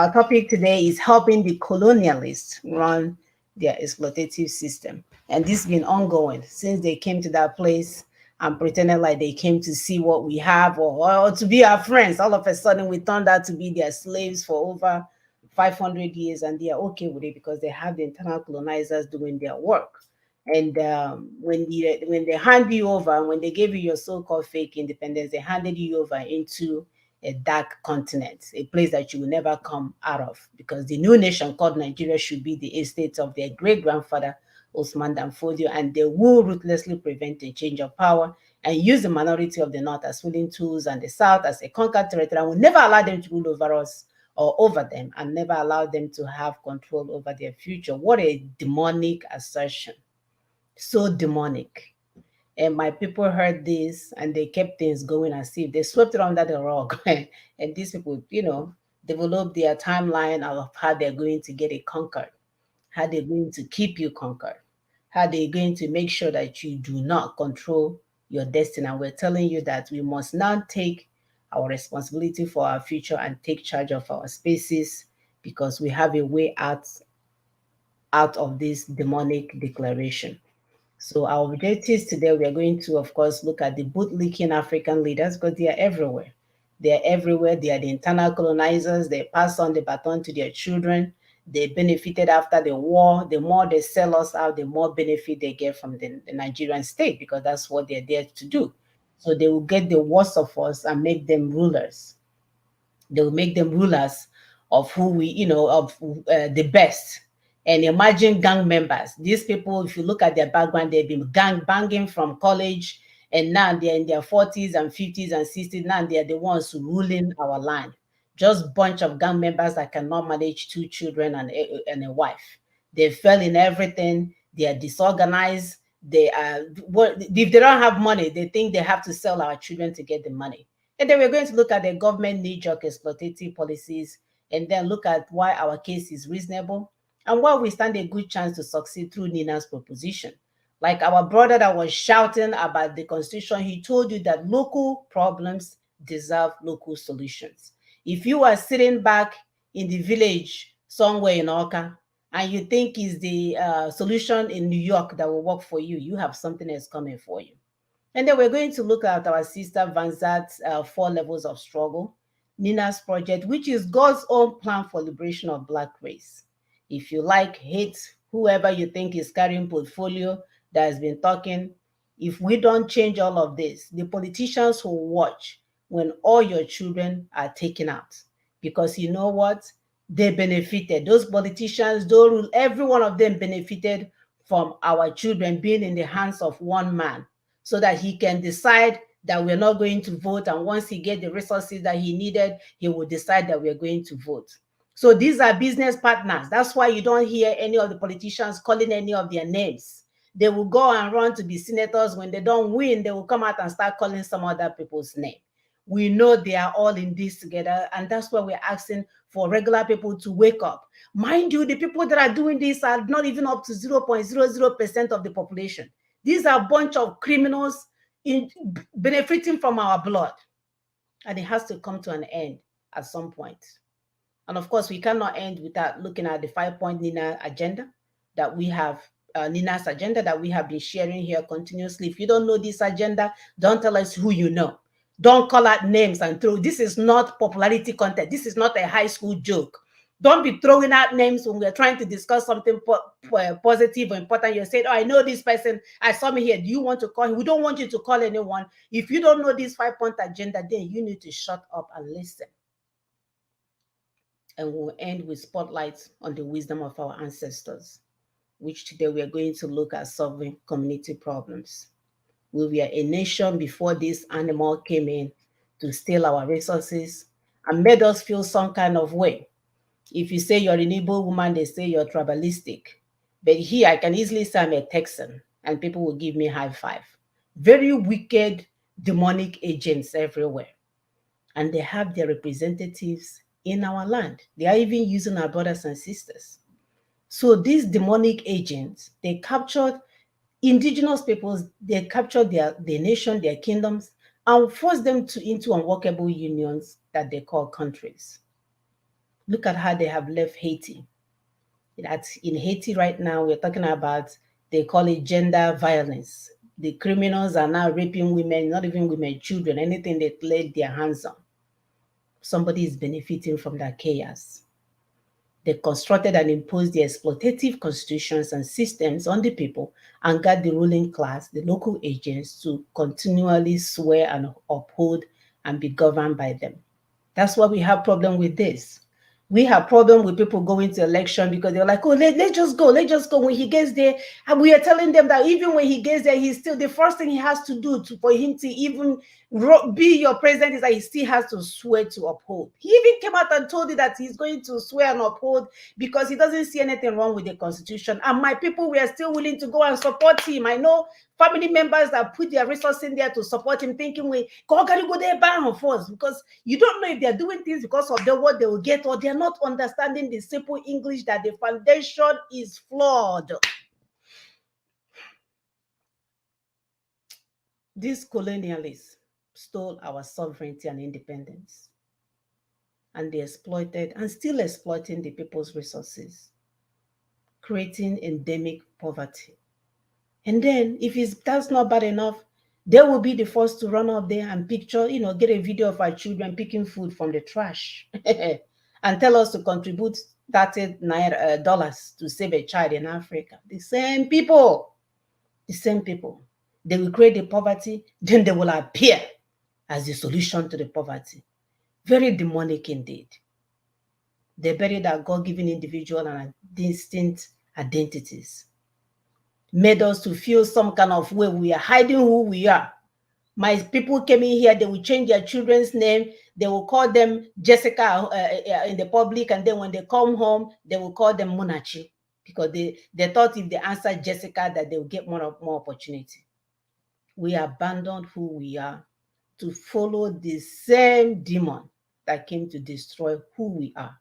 our topic today is helping the colonialists run their exploitative system. And this has been ongoing since they came to that place and pretended like they came to see what we have, or to be our friends. All of a sudden, we turned out to be their slaves for over 500 years, and they are okay with it because they have the internal colonizers doing their work. And when they hand you over, when they gave you your so-called fake independence, they handed you over into a dark continent, a place that you will never come out of, because the new nation called Nigeria should be the estate of their great grandfather Osman Danfodio, and they will ruthlessly prevent a change of power and use the minority of the North as willing tools and the South as a conquered territory, and will never allow them to rule over us or over them, and never allow them to have control over their future. What a demonic assertion! So demonic. And my people heard this and they kept things going as if they swept it under the rug. And these people, developed their timeline of how they're going to get it conquered, how they're going to keep you conquered, how they're going to make sure that you do not control your destiny. And we're telling you that we must now take our responsibility for our future and take charge of our spaces, because we have a way out of this demonic declaration. So our objectives today, we are going to, of course, look at the bootlicking African leaders, because they are everywhere. They are everywhere. They are the internal colonizers. They pass on the baton to their children. They benefited after the war. The more they sell us out, the more benefit they get from the Nigerian state, because that's what they're there to do. So they will get the worst of us and make them rulers. They will make them rulers of who of the best. And imagine gang members. These people, if you look at their background, they've been gang banging from college, and now they're in their 40s and 50s and 60s. Now they're the ones ruling our land. Just bunch of gang members that cannot manage two children and a wife. They fell in everything. They are disorganized. They are, if they don't have money, they think they have to sell our children to get the money. And then we're going to look at the government knee-jerk exploitative policies, and then look at why our case is reasonable and why we stand a good chance to succeed through Nina's proposition. Like our brother that was shouting about the constitution, he told you that local problems deserve local solutions. If you are sitting back in the village somewhere in Oka and you think is the solution in New York that will work for you, you have something else coming for you. And then we're going to look at our sister Vanzat's 4 levels of struggle, Nina's project, which is God's own plan for liberation of Black race. If you like, hate whoever you think is carrying portfolio that has been talking, if we don't change all of this, the politicians will watch when all your children are taken out. Because you know what? They benefited. Those politicians, though, every one of them benefited from our children being in the hands of one man, so that he can decide that we're not going to vote. And once he gets the resources that he needed, he will decide that we're going to vote. So these are business partners. That's why you don't hear any of the politicians calling any of their names. They will go and run to be senators. When they don't win, they will come out and start calling some other people's name. We know they are all in this together, and that's why we're asking for regular people to wake up. Mind you, the people that are doing this are not even up to 0.00% of the population. These are a bunch of criminals benefiting from our blood. And it has to come to an end at some point. And of course, we cannot end without looking at the 5-point Nina agenda that we have, Nina's agenda that we have been sharing here continuously. If you don't know this agenda, don't tell us who you know. Don't call out names and throw. This is not popularity content. This is not a high school joke. Don't be throwing out names when we're trying to discuss something positive or important. You said, oh, I know this person. I saw me here. Do you want to call him? We don't want you to call anyone. If you don't know this 5-point agenda, then you need to shut up and listen. And we'll end with spotlights on the wisdom of our ancestors, which today we are going to look at solving community problems. We were a nation before this animal came in to steal our resources and made us feel some kind of way. If you say you're an Igbo woman, they say you're tribalistic. But here, I can easily say I'm a Texan, and people will give me high five. Very wicked, demonic agents everywhere. And they have their representatives in our land. They are even using our brothers and sisters. So these demonic agents, they captured indigenous peoples, they captured their nation, their kingdoms, and forced them into unworkable unions that they call countries. Look at how they have left Haiti. That in Haiti right now, we're talking about, they call it gender violence. The criminals are now raping women, not even women, children, anything they laid their hands on. Somebody is benefiting from that chaos. They constructed and imposed the exploitative constitutions and systems on the people and got the ruling class, the local agents, to continually swear and uphold and be governed by them. That's why we have problem with this. We have problem with people going to election because they're like, oh, let's just go, let's just go. When he gets there, and we are telling them that even when he gets there, he's still, the first thing he has to do for him to even be your president is that he still has to swear to uphold. He even came out and told you that he's going to swear and uphold because he doesn't see anything wrong with the constitution. And my people, we are still willing to go and support him. I know family members that put their resources in there to support him, thinking we go there by and forth, because you don't know if they're doing things because of what they will get, or they're not understanding the simple English that the foundation is flawed. These colonialists stole our sovereignty and independence, and they exploited and still exploiting the people's resources, creating endemic poverty. And then, if that's not bad enough, they will be the first to run up there and picture, get a video of our children picking food from the trash and tell us to contribute $30 to save a child in Africa. The same people, they will create the poverty, then they will appear as the solution to the poverty. Very demonic indeed. They buried our God-given individual and distinct identities, made us to feel some kind of way. We are hiding who we are. My people came in here, they will change their children's name. They will call them Jessica in the public, and then when they come home, they will call them Munachi, because they thought if they answer Jessica that they will get more opportunity. We abandoned who we are to follow the same demon that came to destroy who we are.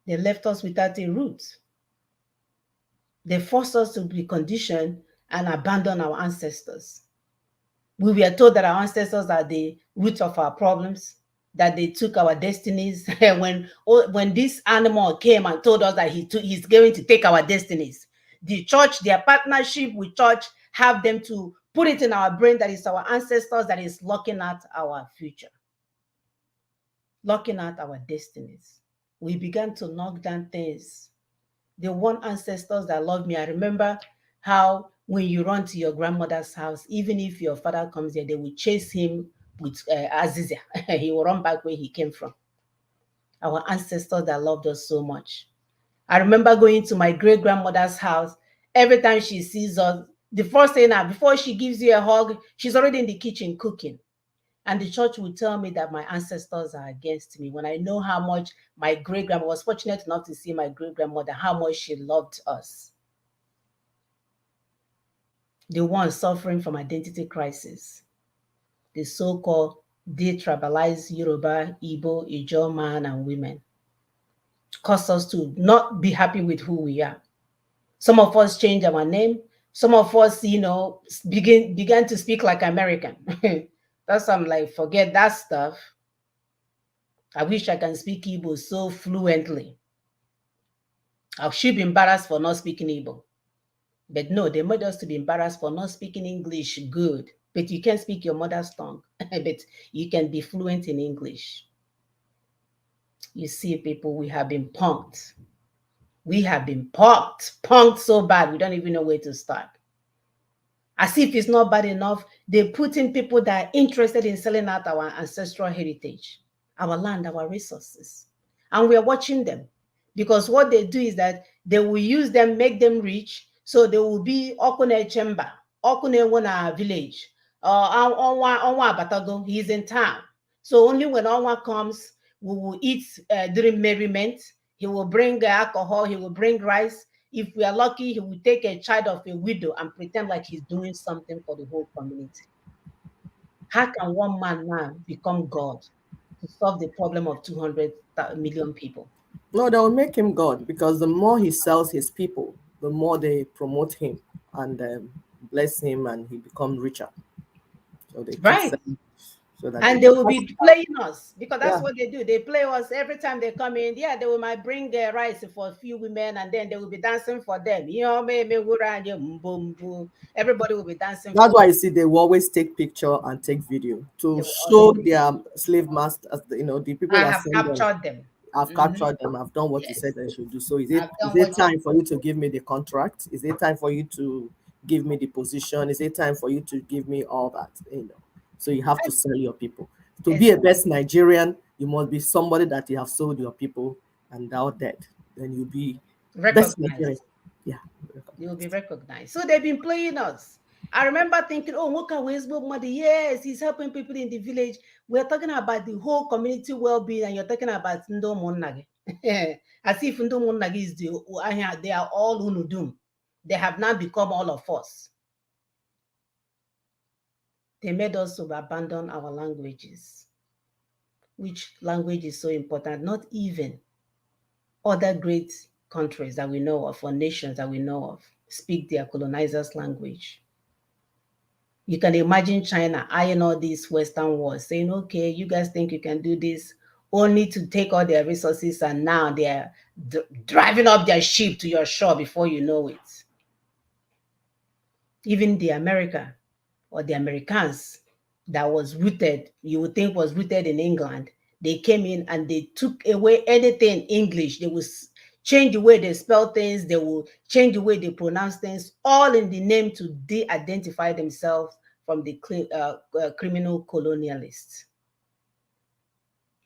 They left us without a root. They forced us to be conditioned and abandon our ancestors. We were told that our ancestors are the root of our problems, that they took our destinies. when this animal came and told us that he's going to take our destinies, the church, their partnership with church, have them to put it in our brain that it's our ancestors that is looking at our future, looking at our destinies. We began to knock down things. The one ancestors that love me, I remember how when you run to your grandmother's house, even if your father comes there, they will chase him with Azizia. He will run back where he came from. Our ancestors that loved us so much. I remember going to my great grandmother's house. Every time she sees us, the first thing, before she gives you a hug, she's already in the kitchen cooking. And the church will tell me that my ancestors are against me, when I know how much my great-grandma was fortunate enough to see my great-grandmother, how much she loved us. The ones suffering from identity crisis, the so-called detribalized Yoruba, Igbo, Ijaw man and women, cause us to not be happy with who we are. Some of us change our name. Some of us, began to speak like American. That's I'm like, forget that stuff. I wish I can speak Igbo so fluently. I should be embarrassed for not speaking Igbo. But no, they made us to be embarrassed for not speaking English good. But you can speak your mother's tongue. But you can be fluent in English. You see, people, we have been punked. We have been punked so bad, we don't even know where to start. As if it's not bad enough, they put in people that are interested in selling out our ancestral heritage, our land, our resources. And we are watching them, because what they do is that they will use them, make them rich. So they will be Okune Chemba, Okune Wana village, Onwa Batago, he's in town. So only when Onwa comes, we will eat during merriment. He will bring alcohol, he will bring rice. If we are lucky, he will take a child of a widow and pretend like he's doing something for the whole community. How can one man now become God to solve the problem of 200 million people? No, they will make him God, because the more he sells his people, the more they promote him and bless him, and he becomes richer. So they keep Right. selling. so that And you they can will pass be it out. playing us because that's Yeah, what they do. They play us every time they come in. Yeah, they will might bring rice for a few women, and then they will be dancing for them. You know, everybody will be dancing that's for why them. you see they will always take picture and take video to They will always show take their pictures. slave masters, the people I that have send them. captured them. I've Mhm. captured them. I've done what you said Yes, I should do. So I've is done it what you time for you to give me the contract? Is it time for you to give me the position? Is it time for you to give me all that? So you have to sell your people. To be a exactly best Nigerian, you must be somebody that you have sold your people and thou dead. Then you'll be best Nigerian. recognized. Yeah. They will be recognized. So they've been playing us. I remember thinking, oh, what can we money? Yes, he's helping people in the village. We're talking about the whole community well-being, and you're talking about Ndo Monage. As if Ndo Monage is they are all Unudum. They have now become all of us. They made us to abandon our languages. Which language is so important? Not even other great countries that we know of or nations that we know of speak their colonizers' language. You can imagine China eyeing all these Western wars, saying, okay, you guys think you can do this, only to take all their resources, and now they're driving up their ship to your shore before you know it. Even the America or the Americans that was rooted, you would think was rooted in England, they came in and they took away anything English. They will change the way they spell things, they will change the way they pronounce things, all in the name to de-identify themselves from the criminal colonialists.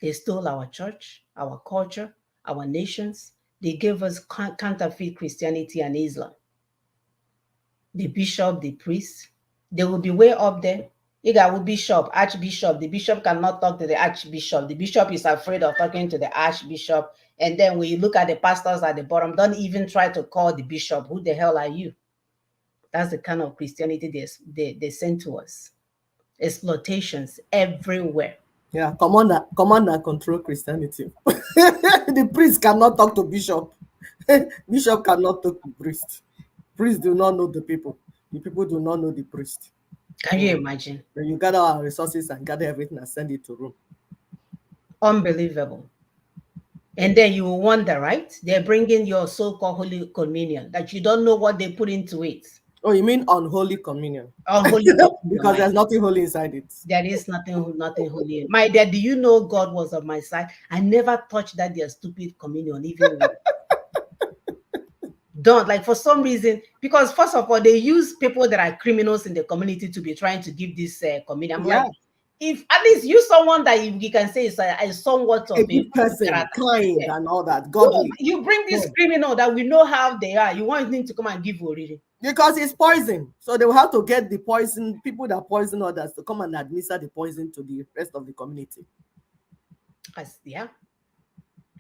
They stole our church, our culture, our nations. They gave us counterfeit Christianity and Islam. The bishop, the priest, they will be way up there. Iga will bishop, archbishop. The bishop cannot talk to the archbishop. The bishop is afraid of talking to the archbishop. And then when you look at the pastors at the bottom, don't even try to call the bishop. Who the hell are you? That's the kind of Christianity they send to us. Exploitations everywhere. Yeah, command and control Christianity. The priest cannot talk to bishop. Bishop cannot talk to priest. Priest do not know the people. The people do not know the priest. Can you imagine? Then you gather our resources and gather everything and send it to Rome. Unbelievable. And then you will wonder, right? They're bringing your so-called Holy Communion that you don't know what they put into it. Oh, you mean unholy communion? Unholy Communion, Because my there's nothing holy inside it. there is nothing holy. My dad, do you know God was on my side? I never touched that their stupid communion, even once. Don't like for some reason, because first of all, they use people that are criminals in the community to be trying to give this communion. I'm like, Yeah, if at least you someone that you can say is a somewhat a of a good person, character. kind Yeah. and all that, No, godly. you bring this No, criminal that we know how they are. You want him to come and give already. because it's poison. So they will have to get the poison, people that poison others to come and administer the poison to the rest of the community. As yeah.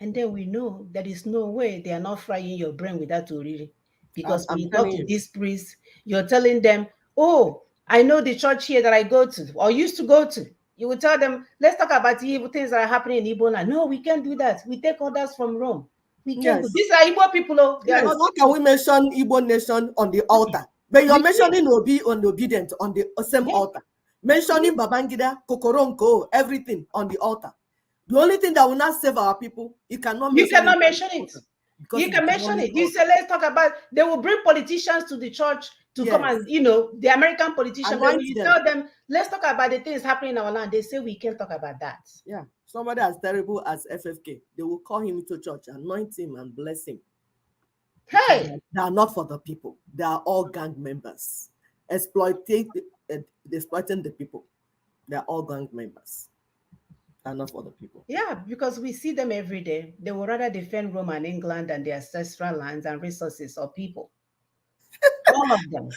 And then we know there is no way they are not frying your brain with that oriri. Because when I'm you talk telling to you. these priests, you're telling them, oh, I know the church here that I go to or used to go to. You will tell them, let's talk about the evil things that are happening in Igbo land. No, we can't do that. We take orders from Rome. We can't go. Yes. These are Igbo people, oh, they are Yes, not how can Igbo. we mention Igbo nation on the altar? But you're We can't. mentioning Obi on the obedient on the same Yeah. altar. Mentioning Babangida, Kokoronko, everything on the altar. The only thing that will not save our people, you cannot You mention it cannot on the mention it. altar because You it's can the mention demonic it. You altar. say, let's talk about, they will bring politicians to the church to come Yes, and, the American politician, but when anoint you them. tell them, let's talk about the things happening in our land, they say, we can't talk about that. Yeah, somebody as terrible as FFK, they will call him into church, anoint him, and bless him because Hey, they are not for the people. They are all gang members, exploiting, exploiting the people. They are all gang members. They are not for the people. yeah, because we see them every day. They would rather defend Rome and England and their ancestral lands and resources or people. All of them.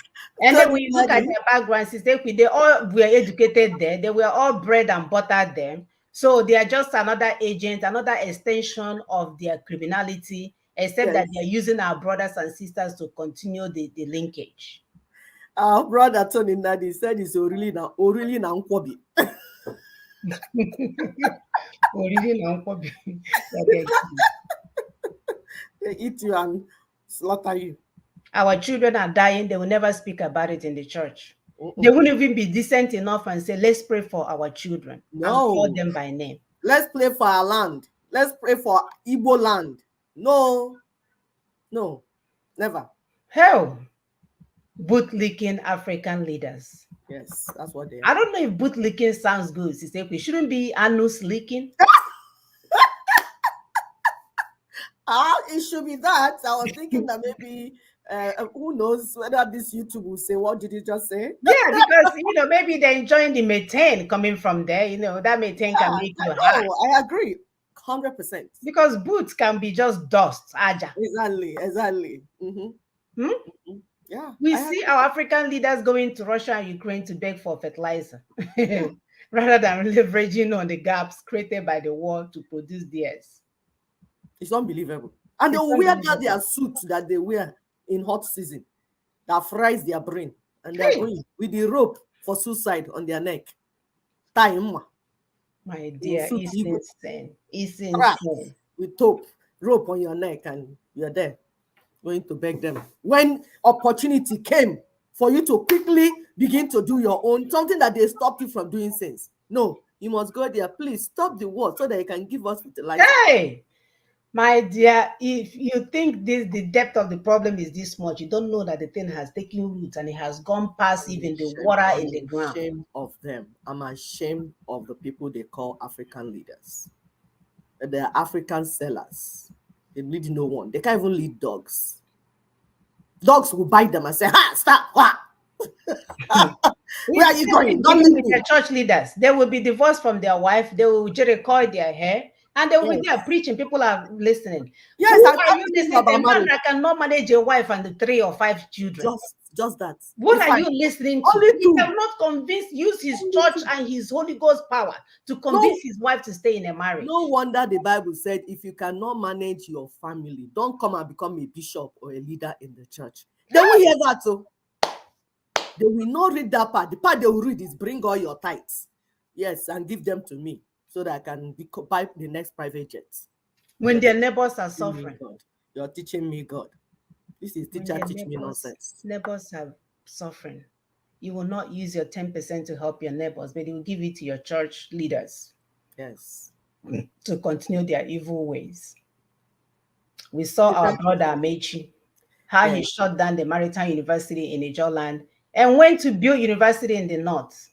And then Tony when you look at Nadi, their backgrounds, they all were educated there. They were all bred and buttered there. So they are just another agent, another extension of their criminality, except that they're yes. using our brothers and sisters to continue the linkage. Our brother Tony Nadi said it's Orili na Nkwobi. Oriri na nkwobi. That they're killing. They eat you and slaughter you. Our children are dying. They will never speak about it in the church. They Mm-mm. wouldn't even be decent enough and say, let's pray for our children and call No. them by name. Let's pray for our land. Let's pray for Igbo land. No, no, never. Hell, bootlicking African leaders. Yes, that's what they I are. don't know if bootlicking sounds good. It shouldn't be anus licking. It should be that. I was thinking that maybe, who knows whether this YouTube will say, what did you just say? Yeah, because maybe they're enjoying the methane coming from there. That methane can Yeah, make you hot. no, I agree. 100%. Because boots can be just dust, aja. Exactly, exactly. Hmm? Yeah, We I see agree. our African leaders going to Russia and Ukraine to beg for fertilizer rather than leveraging on the gaps created by the war to produce theirs. It's unbelievable. And they It's will wear that unbelievable. their suit that they wear in hot season that fries their brain. And they're Hey, going with the rope for suicide on their neck. Tie him my in dear, suit it's Igbo. insane. It's Crack insane. with rope, rope on your neck, and you're there going to beg them. When opportunity came for you to quickly begin to do your own, something that they stopped you from doing since. No, you must go there. Please stop the war so that you can give us fertilizer. Hey, my dear, if you think the depth of the problem is this much, you don't know that the thing has taken root and it has gone past even the water I'm in the ground. ashamed of them. I'm ashamed of the people they call African leaders. They're African sellers. They lead no one. They can't even lead dogs. Dogs will bite them and say, "Ha, stop! Where are you going? Don't Even leave with me." their church leaders, they will be divorced from their wife, they will record their hair, and they will be there Yes. preaching. People are listening. Yes, Who I'm are you talking to you listening to? A about man marriage. that cannot manage a wife and the 3 or 5 children. Just that. What If are I you listening to? only He two, cannot use his only church two. and his Holy Ghost power to No, convince his wife to stay in a no marriage. wonder the Bible said, if you cannot manage your family, don't come and become a bishop or a leader in the church. They will hear that too. They will not read that part. The part they will read is bring all your tithes. Yes, and give them to me so that I can buy the next private jet. When You're their neighbors are teaching me suffering, God. You're teaching me God. This is when teacher their teach me neighbors nonsense. neighbors are suffering, you will not use your 10% to help your neighbors, but you will give it to your church leaders Yes. to continue their evil ways. We saw our Teacher teach brother me. Amechi, how he Yes. shut down the Maritime University in Ijoland and went to build university in the north.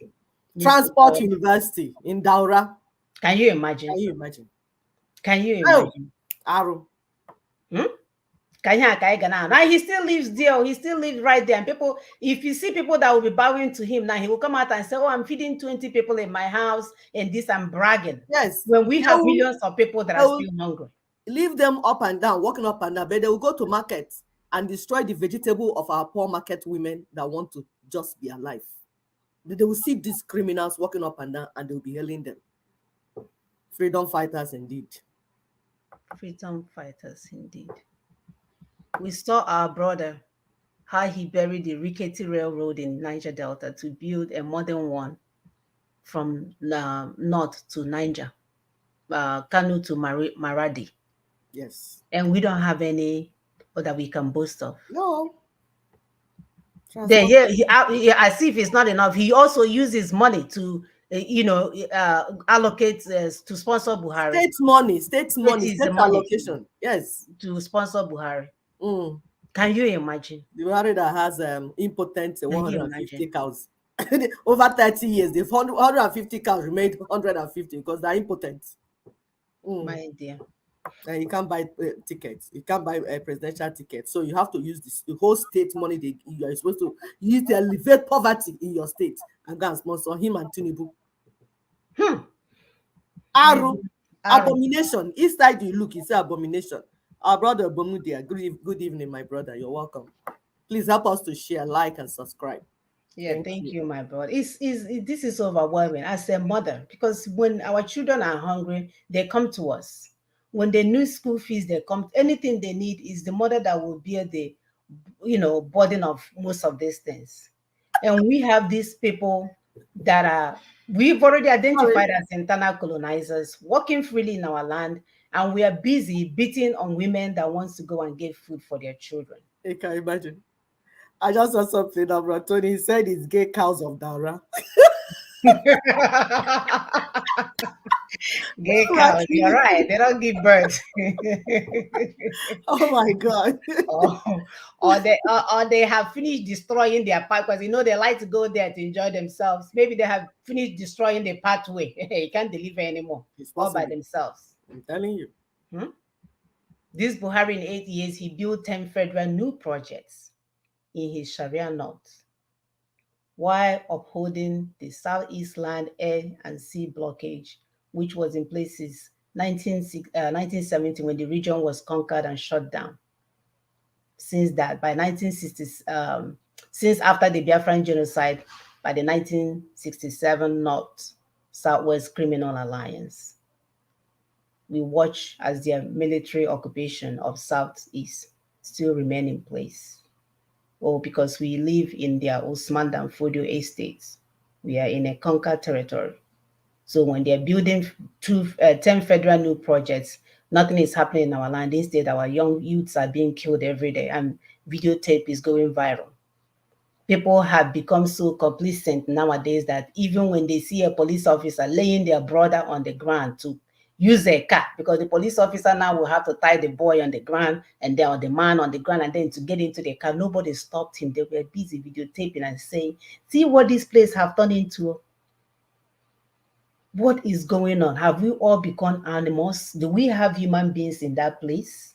Mr. Transport God, University in Daura. can you imagine? Can you imagine? Can you Oh, imagine? Aro. Hmm? Now he still lives there. He still lives right there. And people, if you see people that will be bowing to him, now he will come out and say, "Oh, I'm feeding 20 people in my house, and this I'm bragging." Yes. When we They have will, millions of people that they are will still hungry. leave them up and down, walking up and down, but they will go to market and destroy the vegetable of our poor market women that want to just be alive. They will see these criminals walking up and down and they will be hailing them. Freedom fighters indeed. Freedom fighters, indeed. We saw our brother how he buried the rickety railroad in Niger Delta to build a modern one from north to Niger, Kanu to Maradi. Yes. And we don't have any that we can boast of. No. Then Transport. as if it's not enough, he also uses money to, allocate to sponsor Buhari. State It money, is the state money allocation. Yes. to sponsor Buhari. Mm. Can you imagine? The Buhari that has impotent Can you 150 imagine? cows. Over 30 years, the 150 cows remained 150 because they're impotent. Mm. My dear. And you can't buy tickets. You can't buy a presidential ticket. So you have to use the whole state money you are supposed to use to alleviate poverty in your state and go and sponsor him and Tinubu. Hmm. Aru, Aro. abomination. Each side you look, you say abomination. Our brother Bomudia, good evening, my brother. You're welcome. Please help us to share, like, and subscribe. Yeah, Thank thank you. you, my brother. This is overwhelming as a mother because when our children are hungry, they come to us. When they need school fees, they come. Anything they need is the mother that will bear the, burden of most of these things. And we have these people that we've already Sorry. identified as internal colonizers working freely in our land, and we are busy beating on women that wants to go and get food for their children. I can imagine. I just saw something of Tony. He said it's gay cows of Dara. Gay Like, cows, you're right. They don't give birth. oh my God. or, or they have finished destroying their path because they like to go there to enjoy themselves. Maybe they have finished destroying the pathway. You can't deliver anymore, It's all by possible. themselves. I'm telling you. Hmm? This Buhari in 8 years, he built 10 federal new projects in his Sharia north while upholding the Southeast Land, Air, and Sea blockage, which was in place since 1970 when the region was conquered and shut down. Since that, by 1960s, since after the Biafran genocide, by the 1967 North Southwest Criminal Alliance, we watch as their military occupation of Southeast still remain in place. Or because we live in their Usman and Fodio estates, we are in a conquered territory. So when they're building 10 federal new projects, nothing is happening in our land. Instead, our young youths are being killed every day and videotape is going viral. People have become so complacent nowadays that even when they see a police officer laying their brother on the ground to use a car, because the police officer now will have to tie the boy on the ground and then on the man on the ground and then to get into the car, nobody stopped him. They were busy videotaping and saying, see what this place have turned into. What is going on? Have we all become animals? Do we have human beings in that place?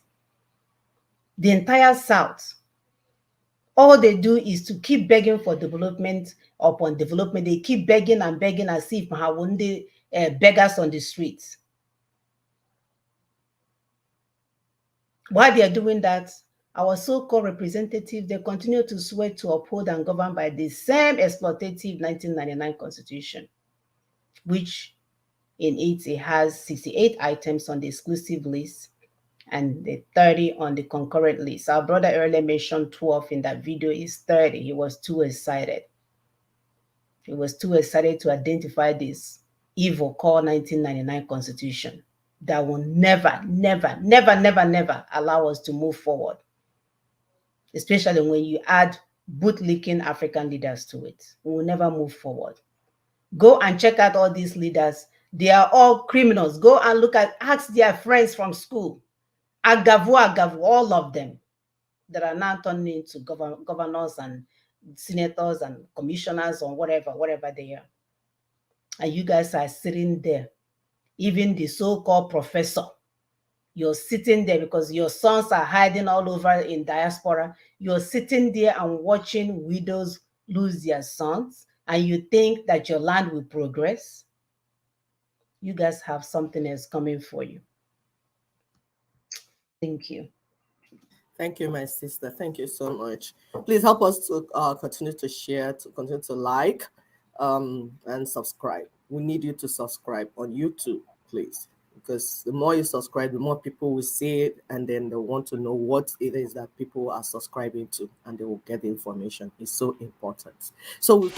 The entire South, all they do is to keep begging for development upon development. They keep begging and begging as if Mahawunde beggars on the streets. While they are doing that, our so-called representatives, they continue to swear to uphold and govern by the same exploitative 1999 constitution, which in it has 68 items on the exclusive list and the 30 on the concurrent list. Our brother earlier mentioned 12 in that video is 30. He was too excited. He was too excited to identify this evil called 1999 constitution that will never, never, never, never, never allow us to move forward, especially when you add bootlicking African leaders to it. We will never move forward. Go and check out all these leaders. They are all criminals. Go and ask their friends from school. Agavu, all of them that are now turning into governors and senators and commissioners or whatever they are. And you guys are sitting there, even the so-called professor, you're sitting there because your sons are hiding all over in diaspora. You're sitting there and watching widows lose their sons, and you think that your land will progress. You guys have something else coming for you. Thank you. Thank you, my sister. Thank you so much. Please help us to continue to share, to continue to like, and subscribe. We need you to subscribe on YouTube, please, because the more you subscribe, the more people will see it, and then they want to know what it is that people are subscribing to, and they will get the information. It's so important. So